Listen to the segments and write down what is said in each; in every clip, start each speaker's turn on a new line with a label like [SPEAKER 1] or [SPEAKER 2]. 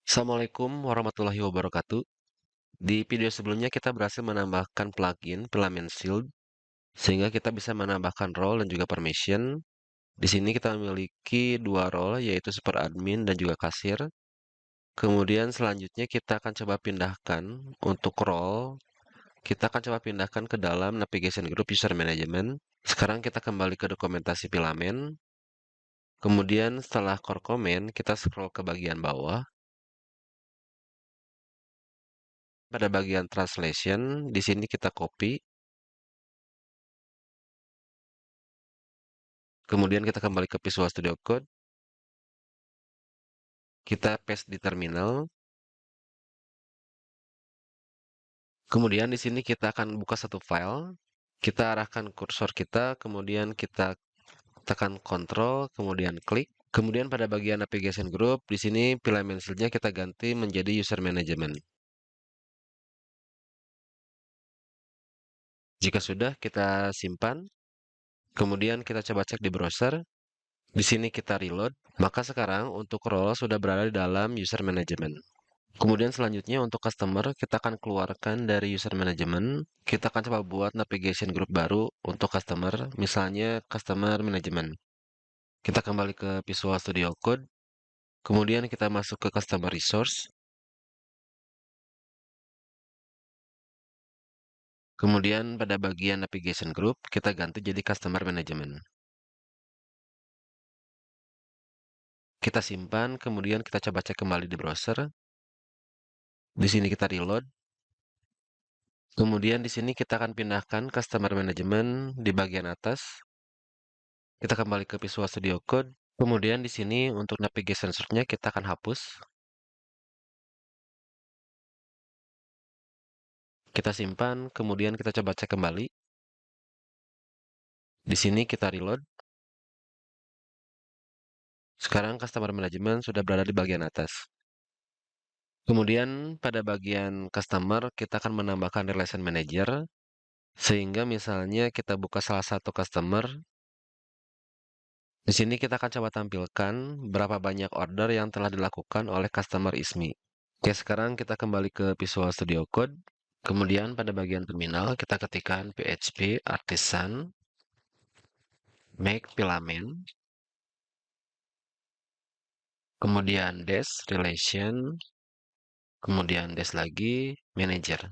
[SPEAKER 1] Assalamualaikum warahmatullahi wabarakatuh. Di video sebelumnya kita berhasil menambahkan plugin Filament Shield sehingga kita bisa menambahkan role dan juga permission. Di sini kita memiliki dua role yaitu super admin dan juga kasir. Kemudian selanjutnya kita akan coba pindahkan untuk role. Kita akan coba pindahkan ke dalam navigation group user management. Sekarang kita kembali ke dokumentasi Filament. Kemudian setelah core comment kita scroll ke bagian bawah. Pada bagian translation, di sini kita copy. Kemudian kita kembali ke Visual Studio Code. Kita paste di terminal. Kemudian di sini kita akan buka satu file. Kita arahkan kursor kita, kemudian kita tekan Ctrl, kemudian klik. Kemudian pada bagian navigation group, di sini filament shield-nya kita ganti menjadi user management. Jika sudah, kita simpan. Kemudian kita coba cek di browser. Di sini kita reload. Maka sekarang untuk role sudah berada di dalam user management. Kemudian selanjutnya untuk customer, kita akan keluarkan dari user management. Kita akan coba buat navigation group baru untuk customer, misalnya customer management. Kita kembali ke Visual Studio Code. Kemudian kita masuk ke customer resource. Kemudian pada bagian navigation group, kita ganti jadi customer management. Kita simpan, kemudian kita coba cek kembali di browser. Di sini kita reload. Kemudian di sini kita akan pindahkan customer management di bagian atas. Kita kembali ke Visual Studio Code. Kemudian di sini untuk navigation search-nya kita akan hapus. Kita simpan, kemudian kita coba cek kembali. Di sini kita reload. Sekarang customer management sudah berada di bagian atas. Kemudian pada bagian customer kita akan menambahkan relation manager. Sehingga misalnya kita buka salah satu customer. Di sini kita akan coba tampilkan berapa banyak order yang telah dilakukan oleh customer ISMI. Oke, sekarang kita kembali ke Visual Studio Code. Kemudian pada bagian terminal kita ketikkan PHP artisan make filament. Kemudian dash relation. Kemudian dash lagi manager.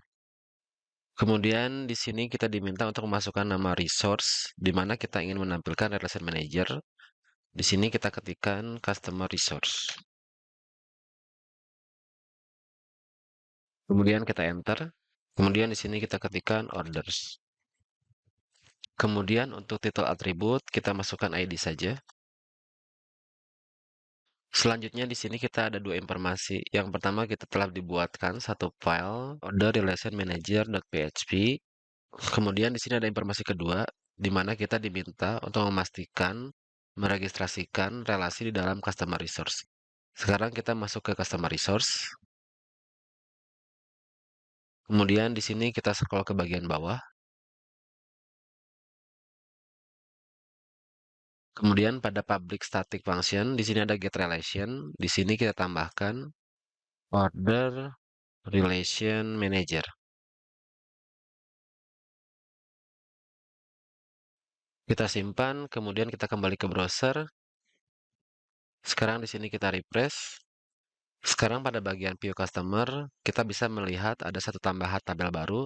[SPEAKER 1] Kemudian di sini kita diminta untuk memasukkan nama resource di mana kita ingin menampilkan relation manager. Di sini kita ketikkan customer resource. Kemudian kita enter. Kemudian di sini kita ketikkan orders. Kemudian untuk title atribut kita masukkan ID saja. Selanjutnya di sini kita ada dua informasi. Yang pertama kita telah dibuatkan satu file order relation manager.php. Kemudian di sini ada informasi kedua di mana kita diminta untuk memastikan meregistrasikan relasi di dalam customer resource. Sekarang kita masuk ke customer resource. Kemudian di sini kita scroll ke bagian bawah. Kemudian pada public static function di sini ada get relation. Di sini kita tambahkan order relation manager. Kita simpan, kemudian kita kembali ke browser. Sekarang di sini kita refresh. Sekarang pada bagian view customer, kita bisa melihat ada satu tambahan tabel baru,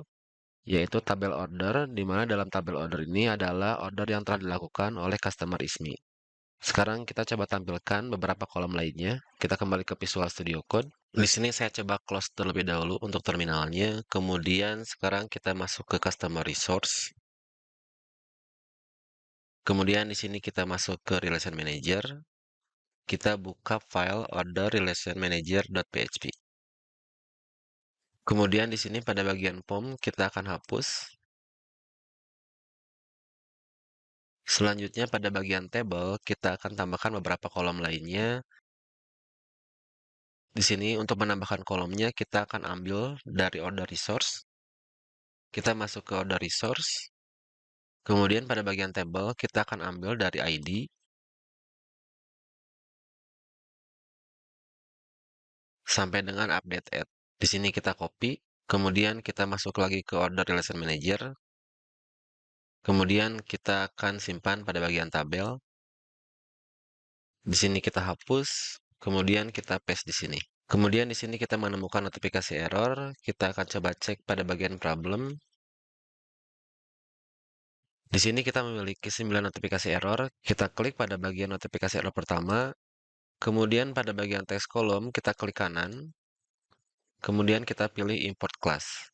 [SPEAKER 1] yaitu tabel order, di mana dalam tabel order ini adalah order yang telah dilakukan oleh customer ISMI. Sekarang kita coba tampilkan beberapa kolom lainnya. Kita kembali ke Visual Studio Code. Di sini saya coba close terlebih dahulu untuk terminalnya. Kemudian sekarang kita masuk ke Customer Resource. Kemudian di sini kita masuk ke Relation Manager. Kita buka file order relation manager.php. Kemudian di sini pada bagian form kita akan hapus. Selanjutnya pada bagian table kita akan tambahkan beberapa kolom lainnya. Di sini untuk menambahkan kolomnya kita akan ambil dari order resource. Kita masuk ke order resource. Kemudian pada bagian table kita akan ambil dari ID. sampai dengan update add. Di sini kita copy, kemudian kita masuk lagi ke order relation manager, kemudian kita akan simpan pada bagian tabel. Di sini kita hapus, kemudian kita paste di sini. Kemudian di sini kita menemukan notifikasi error, kita akan coba cek pada bagian problem. Di sini kita memiliki 9 notifikasi error, kita klik pada bagian notifikasi error pertama, kemudian pada bagian text kolom kita klik kanan, kemudian kita pilih import class.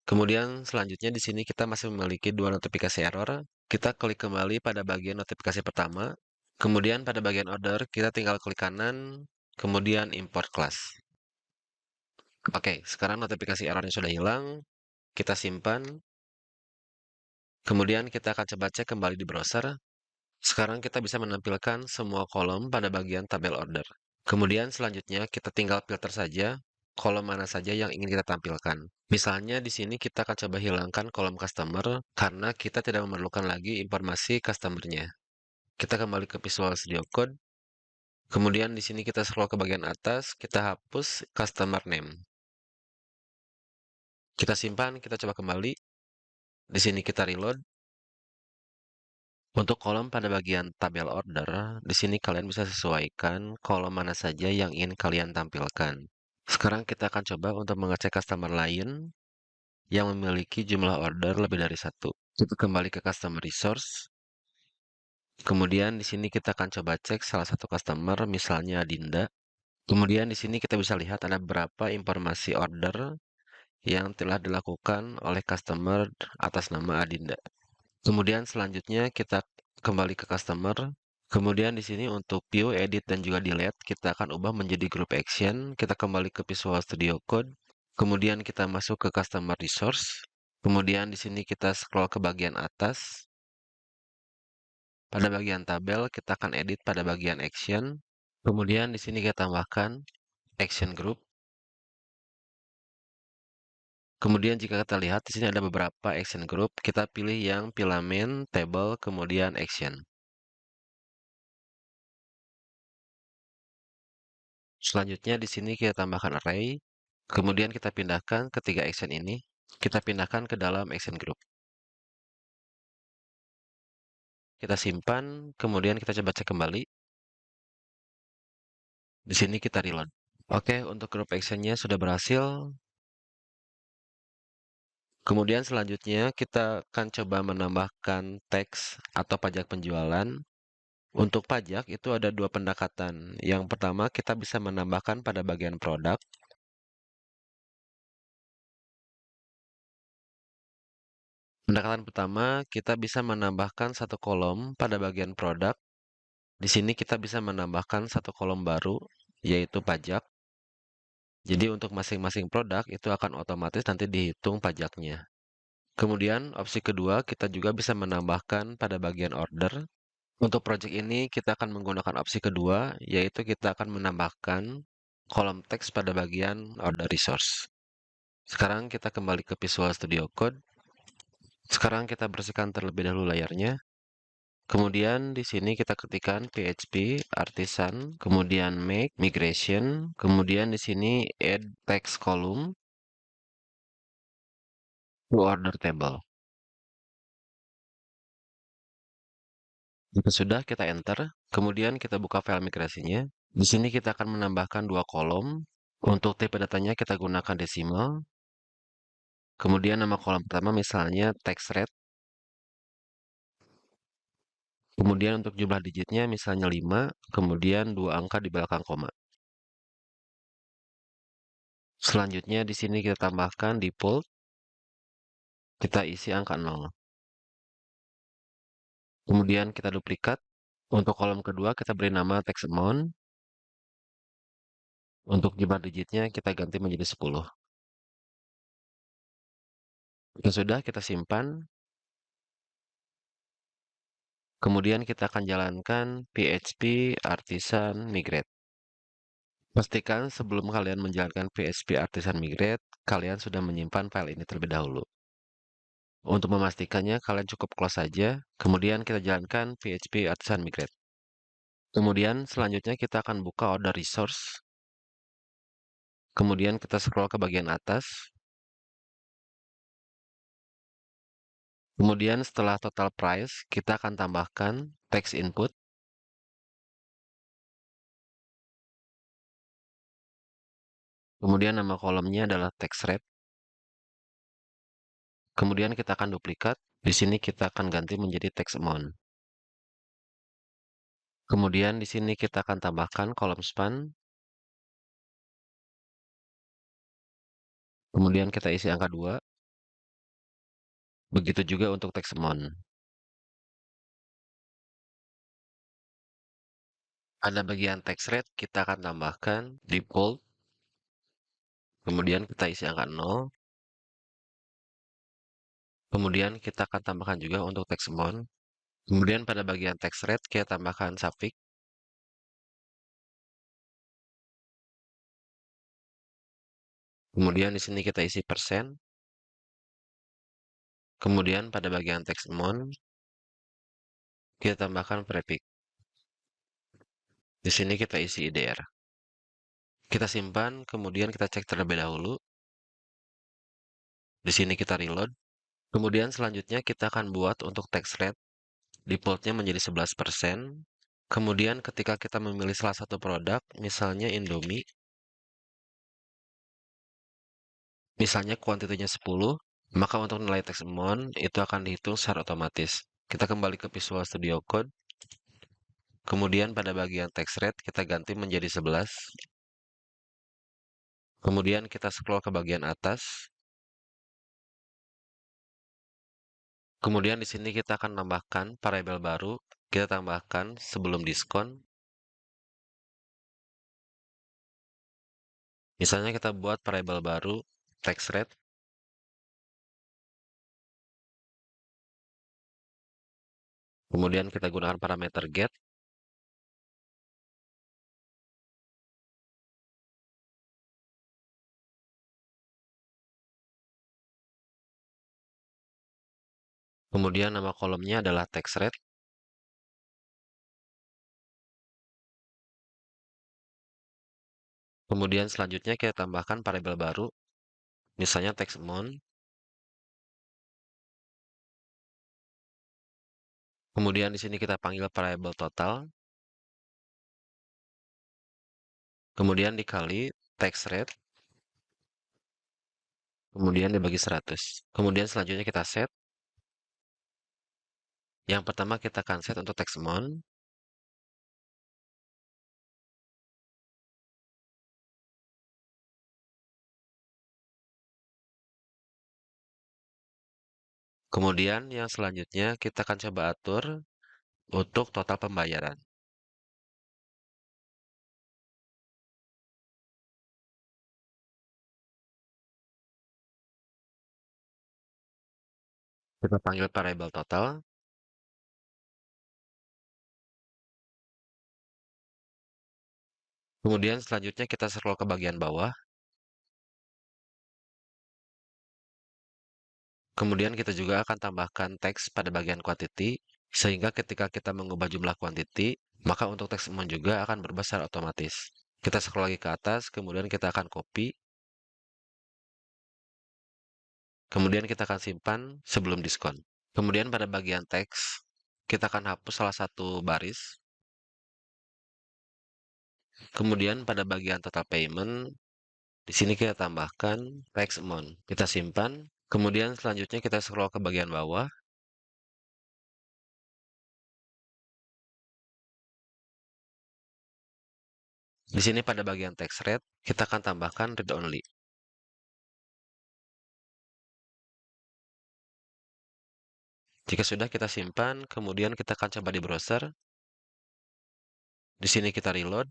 [SPEAKER 1] Kemudian selanjutnya di sini kita masih memiliki 2 notifikasi error, kita klik kembali pada bagian notifikasi pertama, kemudian pada bagian order kita tinggal klik kanan, kemudian import class. Oke, sekarang notifikasi errornya sudah hilang, kita simpan, kemudian kita akan coba cek kembali di browser. Sekarang kita bisa menampilkan semua kolom pada bagian tabel order. Kemudian selanjutnya kita tinggal filter saja kolom mana saja yang ingin kita tampilkan. Misalnya di sini kita akan coba hilangkan kolom customer karena kita tidak memerlukan lagi informasi customer-nya. Kita kembali ke Visual Studio Code. Kemudian di sini kita scroll ke bagian atas, kita hapus customer name. Kita simpan, kita coba kembali. Di sini kita reload. Untuk kolom pada bagian tabel order, di sini kalian bisa sesuaikan kolom mana saja yang ingin kalian tampilkan. Sekarang kita akan coba untuk mengecek customer lain yang memiliki jumlah order lebih dari satu. Kita kembali ke customer resource. Kemudian di sini kita akan coba cek salah satu customer, misalnya Dinda. Kemudian di sini kita bisa lihat ada beberapa informasi order yang telah dilakukan oleh customer atas nama Adinda. Kemudian selanjutnya kita kembali ke customer. Kemudian di sini untuk view, edit, dan juga delete, kita akan ubah menjadi group action. Kita kembali ke Visual Studio Code. Kemudian kita masuk ke customer resource. Kemudian di sini kita scroll ke bagian atas. Pada bagian tabel, kita akan edit pada bagian action. Kemudian di sini kita tambahkan action group. Kemudian jika kita lihat di sini ada beberapa action group, kita pilih yang filament, table, kemudian action. Selanjutnya di sini kita tambahkan array, kemudian kita pindahkan ketiga action ini, kita pindahkan ke dalam action group. Kita simpan, kemudian kita coba cek kembali. Di sini kita reload. Oke, untuk group actionnya sudah berhasil. Kemudian selanjutnya kita akan coba menambahkan teks atau pajak penjualan. Untuk pajak itu ada dua pendekatan. Yang pertama kita bisa menambahkan pada bagian produk. Pendekatan pertama kita bisa menambahkan satu kolom pada bagian produk. Di sini kita bisa menambahkan satu kolom baru, yaitu pajak. Jadi untuk masing-masing produk itu akan otomatis nanti dihitung pajaknya. Kemudian opsi kedua kita juga bisa menambahkan pada bagian order. Untuk project ini kita akan menggunakan opsi kedua, yaitu kita akan menambahkan kolom teks pada bagian order resource. Sekarang kita kembali ke Visual Studio Code. Sekarang kita bersihkan terlebih dahulu layarnya. Kemudian di sini kita ketikkan PHP artisan, kemudian make migration, kemudian di sini add text column to order table. Jika sudah, kita enter. Kemudian kita buka file migrasinya. Di sini kita akan menambahkan dua kolom. Untuk tipe datanya kita gunakan desimal. Kemudian nama kolom pertama misalnya text rate. Kemudian untuk jumlah digitnya misalnya 5, kemudian 2 angka di belakang koma. Selanjutnya di sini kita tambahkan default. Kita isi angka 0. Kemudian kita duplikat. Untuk kolom kedua kita beri nama text amount. Untuk jumlah digitnya kita ganti menjadi 10. Jika sudah, kita simpan. Kemudian kita akan jalankan PHP Artisan Migrate. Pastikan sebelum kalian menjalankan PHP Artisan Migrate, kalian sudah menyimpan file ini terlebih dahulu. Untuk memastikannya, kalian cukup close saja, kemudian kita jalankan PHP Artisan Migrate. Kemudian selanjutnya kita akan buka order resource. Kemudian kita scroll ke bagian atas. Kemudian setelah total price, kita akan tambahkan text input. Kemudian nama kolomnya adalah text rate. Kemudian kita akan duplikat. Di sini kita akan ganti menjadi text amount. Kemudian di sini kita akan tambahkan kolom span. Kemudian kita isi angka 2. Begitu juga untuk text amount. Pada bagian text rate, kita akan tambahkan default. Kemudian kita isi angka 0. Kemudian kita akan tambahkan juga untuk text amount. Kemudian pada bagian text rate, kita tambahkan suffix. Kemudian di sini kita isi persen. Kemudian pada bagian text amount, kita tambahkan prefix. Di sini kita isi IDR. Kita simpan, kemudian kita cek terlebih dahulu. Di sini kita reload. Kemudian selanjutnya kita akan buat untuk text rate. Defaultnya menjadi 11%. Kemudian ketika kita memilih salah satu produk, misalnya Indomie, misalnya kuantitinya 10, maka untuk nilai text amount itu akan dihitung secara otomatis. Kita kembali ke Visual Studio Code. Kemudian pada bagian text rate kita ganti menjadi 11. Kemudian kita scroll ke bagian atas. Kemudian di sini kita akan tambahkan variabel baru. Kita tambahkan sebelum diskon. Misalnya kita buat variabel baru text rate. Kemudian kita gunakan parameter get. Kemudian nama kolomnya adalah text rate. Kemudian selanjutnya kita tambahkan variabel baru, misalnya text amount. Kemudian di sini kita panggil variabel total. Kemudian dikali text rate. Kemudian dibagi 100. Kemudian selanjutnya kita set. Yang pertama kita akan set untuk text amount. Kemudian yang selanjutnya kita akan coba atur untuk total pembayaran. Kita panggil variabel total. Kemudian selanjutnya kita scroll ke bagian bawah. Kemudian kita juga akan tambahkan teks pada bagian quantity, sehingga ketika kita mengubah jumlah quantity, maka untuk teks amount juga akan berubah secara otomatis. Kita scroll lagi ke atas, kemudian kita akan copy. Kemudian kita akan simpan sebelum diskon. Kemudian pada bagian teks, kita akan hapus salah satu baris. Kemudian pada bagian total payment, di sini kita tambahkan text amount. Kita simpan. Kemudian selanjutnya kita scroll ke bagian bawah. Di sini pada bagian text rate, kita akan tambahkan read only. Jika sudah kita simpan, kemudian kita akan coba di browser. Di sini kita reload.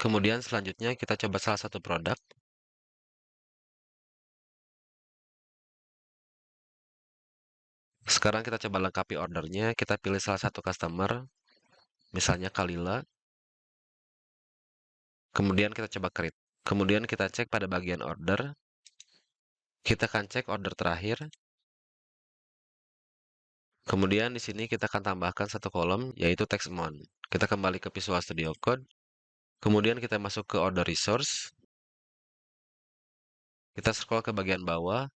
[SPEAKER 1] Kemudian selanjutnya kita coba salah satu produk. Sekarang kita coba lengkapi ordernya. Kita pilih salah satu customer, misalnya Kalila. Kemudian kita coba create. Kemudian kita cek pada bagian order. Kita akan cek order terakhir. Kemudian di sini kita akan tambahkan satu kolom, yaitu text amount. Kita kembali ke Visual Studio Code, kemudian kita masuk ke Order Resource, kita scroll ke bagian bawah,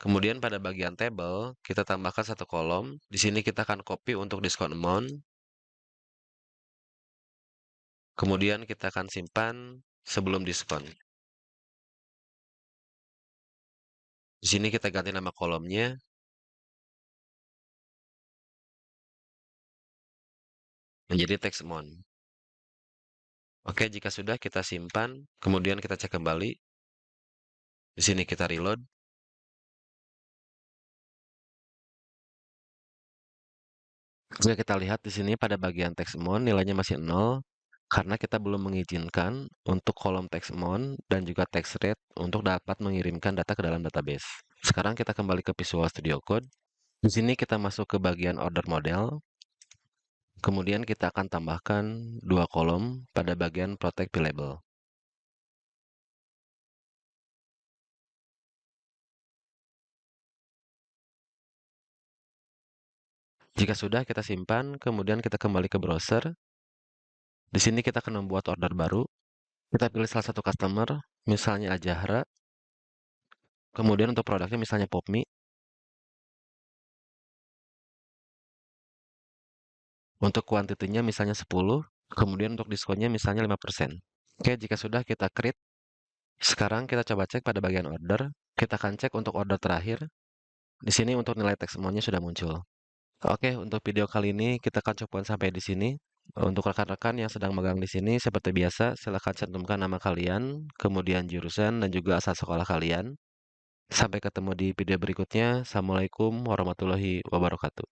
[SPEAKER 1] kemudian pada bagian table, kita tambahkan satu kolom. Di sini kita akan copy untuk discount amount, kemudian kita akan simpan sebelum diskon. Di sini kita ganti nama kolomnya menjadi text amount. Oke, jika sudah kita simpan, kemudian kita cek kembali. Di sini kita reload. Jika kita lihat di sini pada bagian text amount nilainya masih 0 karena kita belum mengizinkan untuk kolom text amount dan juga text rate untuk dapat mengirimkan data ke dalam database. Sekarang kita kembali ke Visual Studio Code. Di sini kita masuk ke bagian order model. Kemudian kita akan tambahkan dua kolom pada bagian protect billable. Jika sudah, kita simpan, kemudian kita kembali ke browser. Di sini kita akan membuat order baru. Kita pilih salah satu customer, misalnya Ajahra. Kemudian untuk produknya misalnya Popmi. Untuk kuantitinya misalnya 10, kemudian untuk diskonnya misalnya 5%. Oke, jika sudah kita create. Sekarang kita coba cek pada bagian order. Kita akan cek untuk order terakhir. Di sini untuk nilai teks semuanya sudah muncul. Oke, untuk video kali ini kita akan coba sampai di sini. Untuk rekan-rekan yang sedang magang di sini, seperti biasa, silakan cantumkan nama kalian, kemudian jurusan, dan juga asal sekolah kalian. Sampai ketemu di video berikutnya. Assalamualaikum warahmatullahi wabarakatuh.